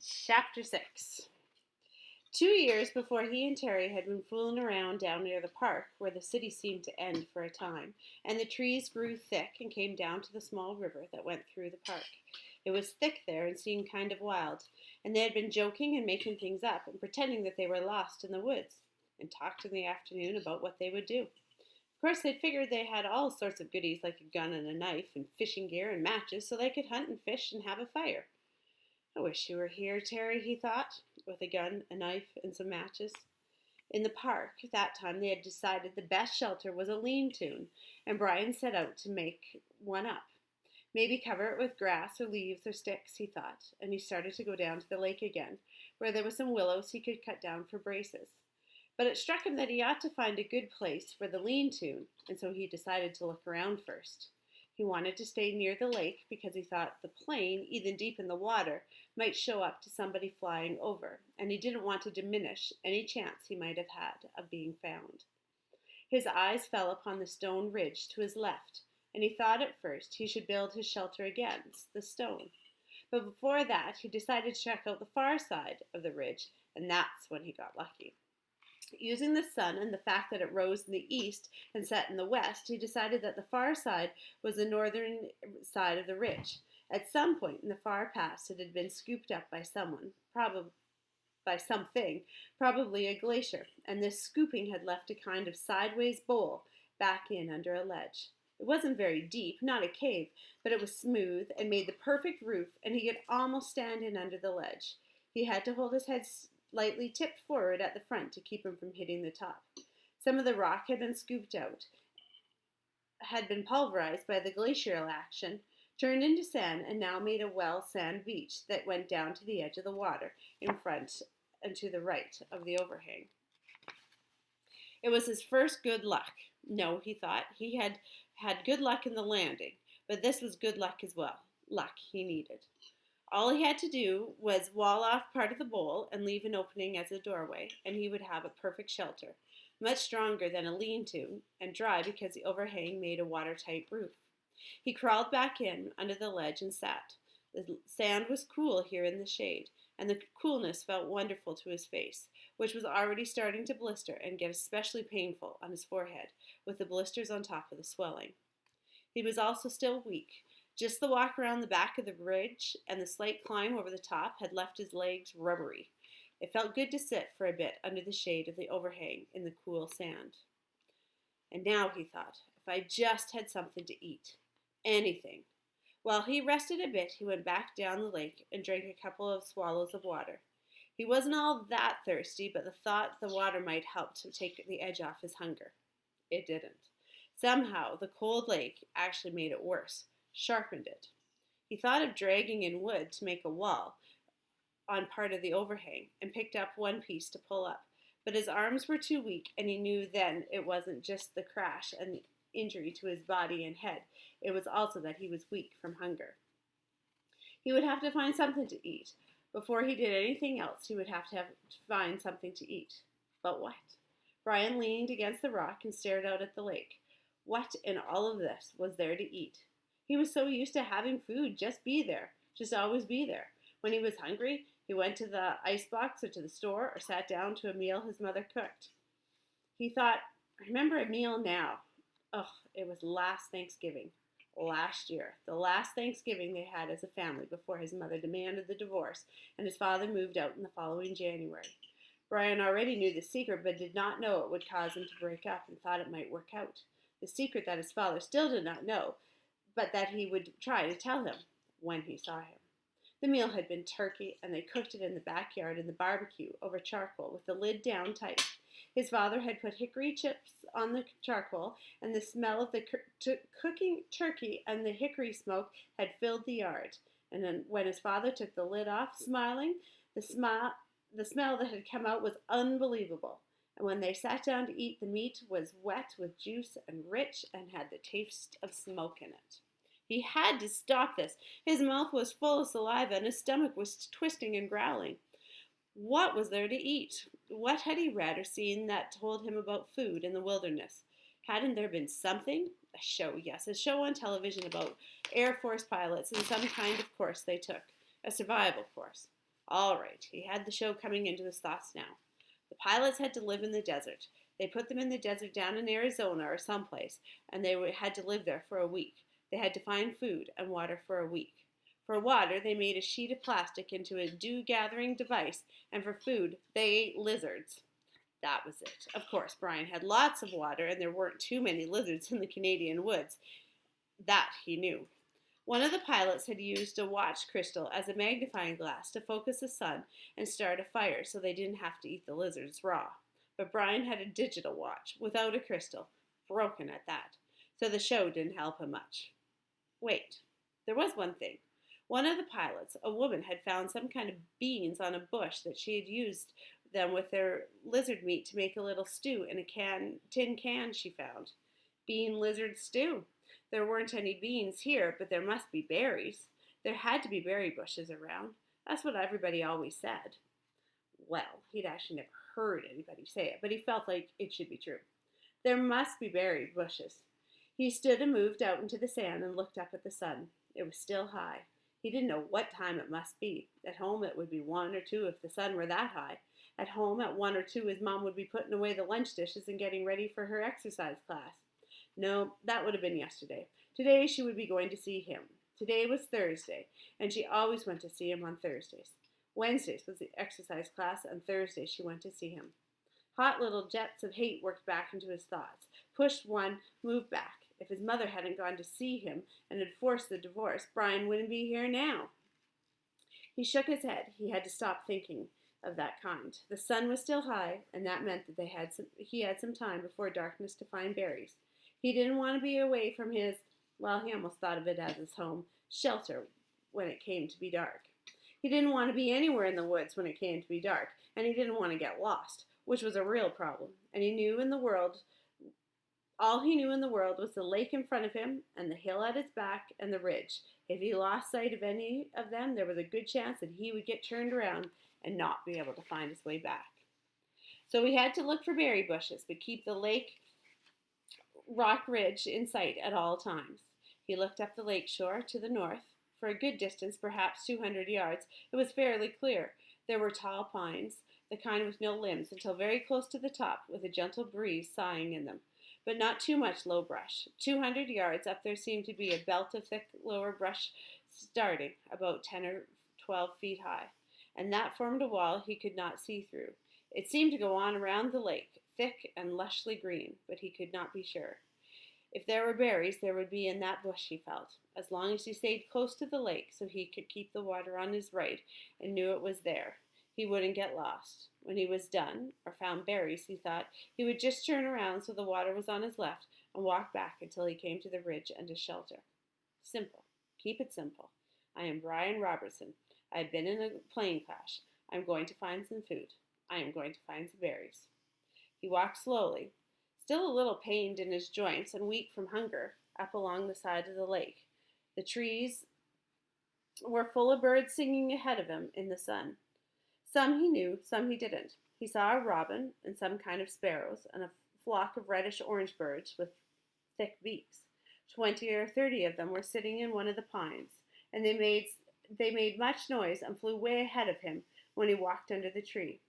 Chapter 6. 2 years before he and Terry had been fooling around down near the park, where the city seemed to end for a time, and the trees grew thick and came down to the small river that went through the park. It was thick there and seemed kind of wild, and they had been joking and making things up and pretending that they were lost in the woods, and talked in the afternoon about what they would do. Of course, they'd figured they had all sorts of goodies like a gun and a knife and fishing gear and matches so they could hunt and fish and have a fire. I wish you were here, Terry, he thought, with a gun, a knife, and some matches. In the park, that time they had decided the best shelter was a lean-to, and Brian set out to make one up. Maybe cover it with grass or leaves or sticks, he thought, and he started to go down to the lake again, where there were some willows he could cut down for braces. But it struck him that he ought to find a good place for the lean-to, and so he decided to look around first. He wanted to stay near the lake because he thought the plane, even deep in the water, might show up to somebody flying over, and he didn't want to diminish any chance he might have had of being found. His eyes fell upon the stone ridge to his left, and he thought at first he should build his shelter against the stone. But before that, he decided to check out the far side of the ridge, and that's when he got lucky. Using the sun and the fact that it rose in the east and set in the west, he decided that the far side was the northern side of the ridge. At some point in the far past, it had been scooped up by someone, probably a glacier, and this scooping had left a kind of sideways bowl back in under a ledge. It wasn't very deep, not a cave, but it was smooth and made the perfect roof, and he could almost stand in under the ledge. He had to hold his head lightly tipped forward at the front to keep him from hitting the top. Some of the rock had been scooped out, had been pulverized by the glacial action, turned into sand, and now made a sand beach that went down to the edge of the water in front and to the right of the overhang. It was his first good luck. No, he thought, he had had good luck in the landing, but this was good luck as well, luck he needed. All he had to do was wall off part of the bowl and leave an opening as a doorway, and he would have a perfect shelter, much stronger than a lean-to, and dry because the overhang made a watertight roof. He crawled back in under the ledge and sat. The sand was cool here in the shade, and the coolness felt wonderful to his face, which was already starting to blister and get especially painful on his forehead, with the blisters on top of the swelling. He was also still weak. Just the walk around the back of the ridge and the slight climb over the top had left his legs rubbery. It felt good to sit for a bit under the shade of the overhang in the cool sand. And now, he thought, if I just had something to eat. Anything. While he rested a bit, he went back down the lake and drank a couple of swallows of water. He wasn't all that thirsty, but the thought the water might help to take the edge off his hunger. It didn't. Somehow, the cold lake actually made it worse. Sharpened it. He thought of dragging in wood to make a wall on part of the overhang and picked up one piece to pull up, but his arms were too weak, and he knew then it wasn't just the crash and the injury to his body and head, it was also that he was weak from hunger. He would have to find something to eat. Before he did anything else, he would have to find something to eat. But what? Brian leaned against the rock and stared out at the lake. What in all of this was there to eat? He was so used to having food just be there, just always be there. When he was hungry, he went to the icebox or to the store or sat down to a meal his mother cooked. He thought, I remember a meal now. It was last Thanksgiving, last year, the last Thanksgiving they had as a family before his mother demanded the divorce and his father moved out in the following January. Brian already knew the secret but did not know it would cause him to break up and thought it might work out. The secret that his father still did not know, but that he would try to tell him when he saw him. The meal had been turkey, and they cooked it in the backyard in the barbecue over charcoal with the lid down tight. His father had put hickory chips on the charcoal, and the smell of the cooking turkey and the hickory smoke had filled the yard. And then when his father took the lid off, smiling, the smell that had come out was unbelievable. And when they sat down to eat, the meat was wet with juice and rich and had the taste of smoke in it. He had to stop this. His mouth was full of saliva and his stomach was twisting and growling. What was there to eat? What had he read or seen that told him about food in the wilderness? Hadn't there been something? A show, yes, a show on television about Air Force pilots and some kind of course they took, a survival course. All right, he had the show coming into his thoughts now. The pilots had to live in the desert. They put them in the desert down in Arizona or someplace, and they had to live there for a week. They had to find food and water for a week. For water, they made a sheet of plastic into a dew-gathering device, and for food, they ate lizards. That was it. Of course, Brian had lots of water, and there weren't too many lizards in the Canadian woods. That he knew. One of the pilots had used a watch crystal as a magnifying glass to focus the sun and start a fire so they didn't have to eat the lizards raw. But Brian had a digital watch without a crystal, broken at that, so the show didn't help him much. Wait, there was one thing. One of the pilots, a woman, had found some kind of beans on a bush that she had used them with their lizard meat to make a little stew in a tin can she found. Bean lizard stew. There weren't any beans here, but there must be berries. There had to be berry bushes around. That's what everybody always said. Well, he'd actually never heard anybody say it, but he felt like it should be true. There must be berry bushes. He stood and moved out into the sand and looked up at the sun. It was still high. He didn't know what time it must be. At home it would be 1 or 2 if the sun were that high. At home at 1 or 2 his mom would be putting away the lunch dishes and getting ready for her exercise class. No, that would have been yesterday. Today she would be going to see him. Today was Thursday, and she always went to see him on Thursdays. Wednesdays was the exercise class, and Thursdays she went to see him. Hot little jets of hate worked back into his thoughts. Pushed one, moved back. If his mother hadn't gone to see him and had forced the divorce, Brian wouldn't be here now. He shook his head. He had to stop thinking of that kind. The sun was still high, and that meant that he had some time before darkness to find berries. He didn't want to be away from his, well, he almost thought of it as his home, shelter when it came to be dark. He didn't want to be anywhere in the woods when it came to be dark, and he didn't want to get lost, which was a real problem. And all he knew in the world was the lake in front of him, and the hill at his back, and the ridge. If he lost sight of any of them, there was a good chance that he would get turned around and not be able to find his way back. So he had to look for berry bushes, but keep the lake rock ridge in sight at all times. He looked up the lake shore to the north. For a good distance, perhaps 200 yards, it was fairly clear. There were tall pines, the kind with no limbs, until very close to the top, with a gentle breeze sighing in them. But not too much low brush. 200 yards up there seemed to be a belt of thick lower brush starting, about 10 or 12 feet high, and that formed a wall he could not see through. It seemed to go on around the lake, thick and lushly green, but he could not be sure. If there were berries, there would be in that bush, he felt, as long as he stayed close to the lake so he could keep the water on his right and knew it was there. He wouldn't get lost. When he was done, or found berries, he thought, he would just turn around so the water was on his left and walk back until he came to the ridge and his shelter. Simple. Keep it simple. I am Brian Robertson. I have been in a plane crash. I am going to find some food. I am going to find some berries. He walked slowly, still a little pained in his joints and weak from hunger, up along the side of the lake. The trees were full of birds singing ahead of him in the sun. Some he knew, some he didn't. He saw a robin and some kind of sparrows and a flock of reddish-orange birds with thick beaks. 20 or 30 of them were sitting in one of the pines, and they made much noise and flew way ahead of him when he walked under the tree.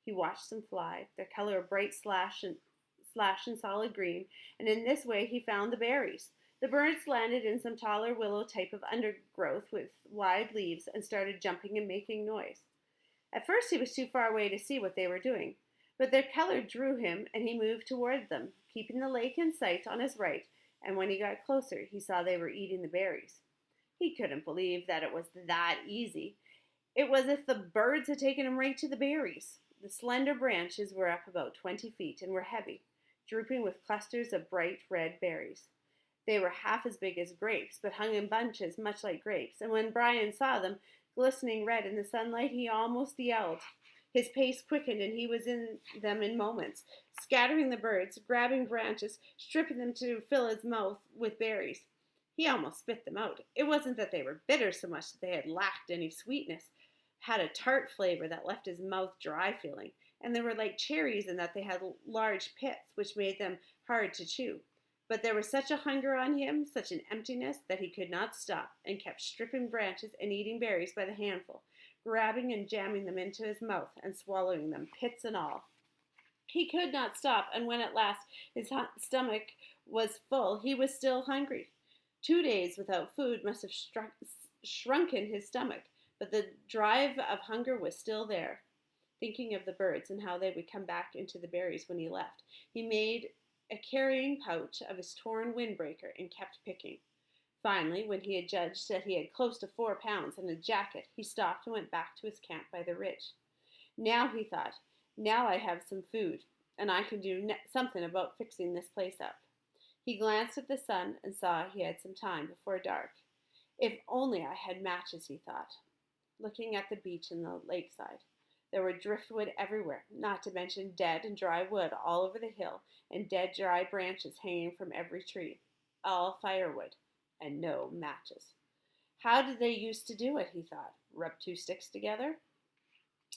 He watched them fly, their color a bright slash and solid green, and in this way he found the berries. The birds landed in some taller willow type of undergrowth with wide leaves and started jumping and making noise. At first he was too far away to see what they were doing, but their color drew him and he moved toward them, keeping the lake in sight on his right, and when he got closer he saw they were eating the berries. He couldn't believe that it was that easy. It was as if the birds had taken him right to the berries. The slender branches were up about 20 feet and were heavy, drooping with clusters of bright red berries. They were half as big as grapes, but hung in bunches much like grapes, and when Brian saw them, glistening red in the sunlight, he almost yelled. His pace quickened, and he was in them in moments, scattering the birds, grabbing branches, stripping them to fill his mouth with berries. He almost spit them out. It wasn't that they were bitter so much that they had lacked any sweetness, had a tart flavor that left his mouth dry feeling, and they were like cherries in that they had large pits, which made them hard to chew. But there was such a hunger on him, such an emptiness, that he could not stop, and kept stripping branches and eating berries by the handful, grabbing and jamming them into his mouth and swallowing them, pits and all. He could not stop, and when at last his stomach was full, he was still hungry. 2 days without food must have shrunken his stomach, but the drive of hunger was still there. Thinking of the birds and how they would come back into the berries when he left, he made a carrying pouch of his torn windbreaker and kept picking. Finally, when he had judged that he had close to 4 pounds and a jacket, he stopped and went back to his camp by the ridge. Now, he thought, now I have some food, and I can do something about fixing this place up. He glanced at the sun and saw he had some time before dark. If only I had matches, he thought, looking at the beach and the lakeside. There were driftwood everywhere, not to mention dead and dry wood all over the hill, and dead dry branches hanging from every tree. All firewood, and no matches. How did they used to do it, he thought. Rub 2 sticks together?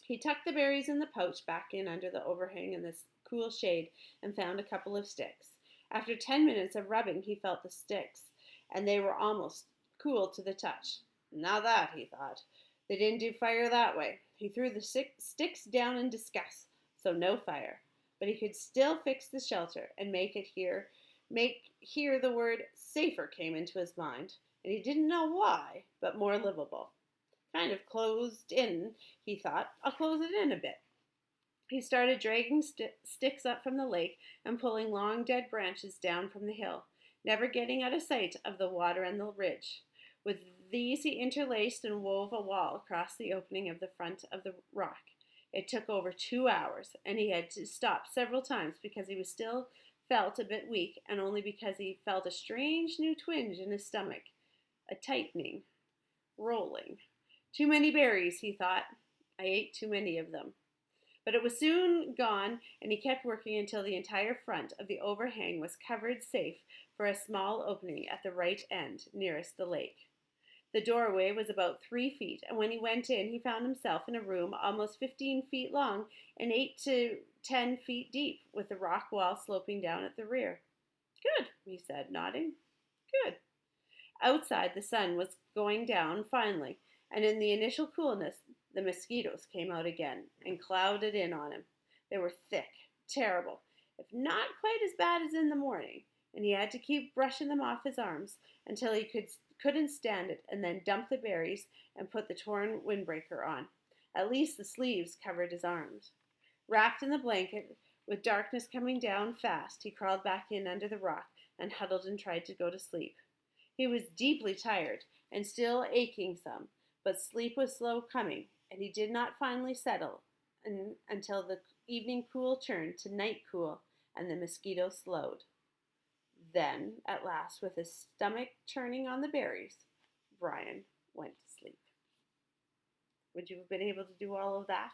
He tucked the berries in the pouch back in under the overhang in the cool shade and found a couple of sticks. After 10 minutes of rubbing, he felt the sticks, and they were almost cool to the touch. Now that, he thought, they didn't do fire that way. He threw the sticks down in disgust, so no fire. But he could still fix the shelter and make here the word safer came into his mind, and he didn't know why, but more livable. Kind of closed in, he thought. I'll close it in a bit. He started dragging sticks up from the lake and pulling long dead branches down from the hill, never getting out of sight of the water and the ridge. With these he interlaced and wove a wall across the opening of the front of the rock. It took over 2 hours, and he had to stop several times because he was still felt a bit weak, and only because he felt a strange new twinge in his stomach, a tightening, rolling. Too many berries, he thought. I ate too many of them. But it was soon gone, and he kept working until the entire front of the overhang was covered safe for a small opening at the right end, nearest the lake. The doorway was about 3 feet, and when he went in, he found himself in a room almost 15 feet long and 8 to 10 feet deep, with the rock wall sloping down at the rear. Good, he said, nodding. Good. Outside, the sun was going down finally, and in the initial coolness, the mosquitoes came out again and clouded in on him. They were thick, terrible, if not quite as bad as in the morning, and he had to keep brushing them off his arms until he couldn't stand it, and then dump the berries and put the torn windbreaker on. At least the sleeves covered his arms. Wrapped in the blanket, with darkness coming down fast, he crawled back in under the rock and huddled and tried to go to sleep. He was deeply tired and still aching some, but sleep was slow coming, and he did not finally settle until the evening cool turned to night cool and the mosquitoes slowed. Then, at last, with his stomach turning on the berries, Brian went to sleep. Would you have been able to do all of that?